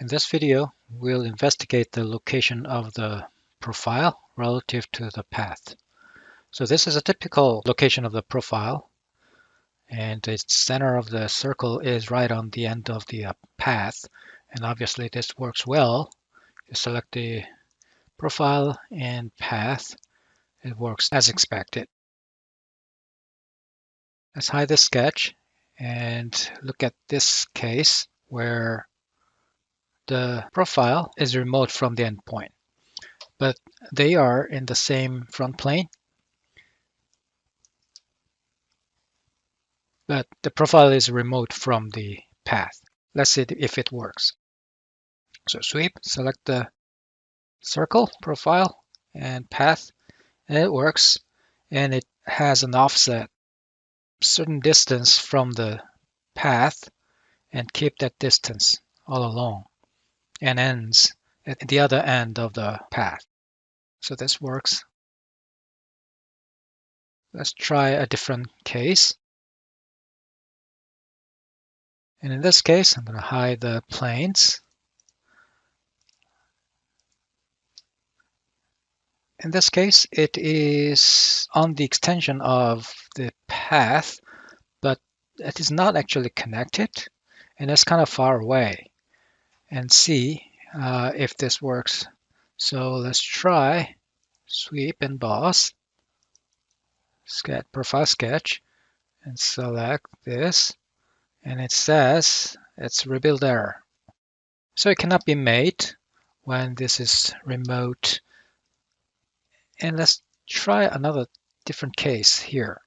In this video, we'll investigate the location of the profile relative to the path. So this is a typical location of the profile, and the center of the circle is right on the end of the path. And obviously this works well. You select the profile and path, it works as expected. Let's hide the sketch and look at this case where the profile is remote from the endpoint, but they are in the same front plane. But the profile is remote from the path. Let's see if it works. So sweep, select the circle, profile, and path, and it works. And it has an offset, certain distance from the path, and keep that distance all along, and ends at the other end of the path. So this works. Let's try a different case. And in this case, I'm going to hide the planes. In this case, it is on the extension of the path, but it is not actually connected, and it's kind of far away. And see if this works. So let's try sweep and boss, sketch, profile sketch, and select this. And it says it's rebuild error. So it cannot be made when this is remote. And let's try another different case here.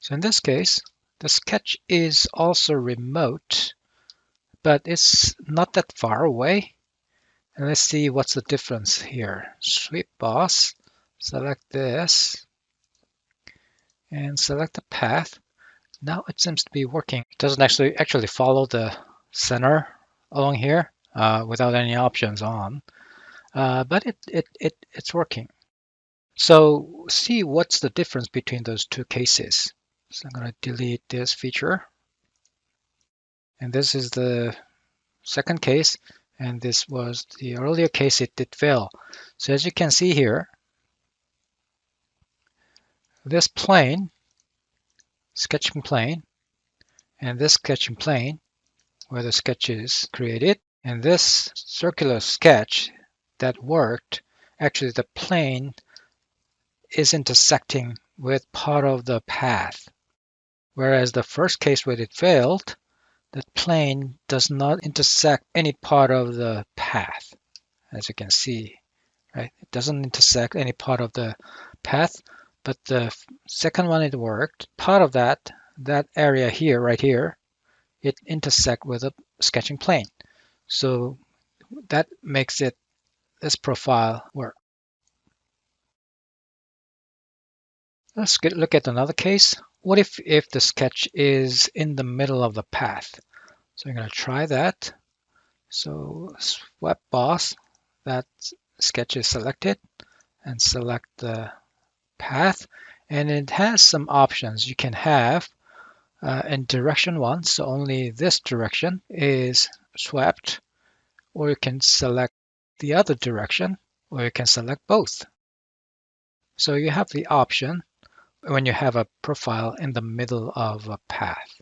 So in this case, the sketch is also remote, but it's not that far away. And let's see what's the difference here. Sweep boss, select this, and select the path. Now it seems to be working. It doesn't actually follow the center along here without any options on, but it's working. So see what's the difference between those two cases. So I'm going to delete this feature. And this is the second case, and this was the earlier case. It did fail. So as you can see here, this plane, sketching plane, and this sketching plane where the sketch is created, and this circular sketch that worked, actually the plane is intersecting with part of the path. Whereas the first case where it failed, the plane does not intersect any part of the path, as you can see, right? It doesn't intersect any part of the path, but the second one it worked. Part of that area here, right here, it intersect with a sketching plane. So that makes this profile work. Let's look at another case. What if the sketch is in the middle of the path? So I'm going to try that. So sweep boss, that sketch is selected, and select the path. And it has some options you can have in direction 1. So only this direction is swept, or you can select the other direction, or you can select both. So you have the option when you have a profile in the middle of a path.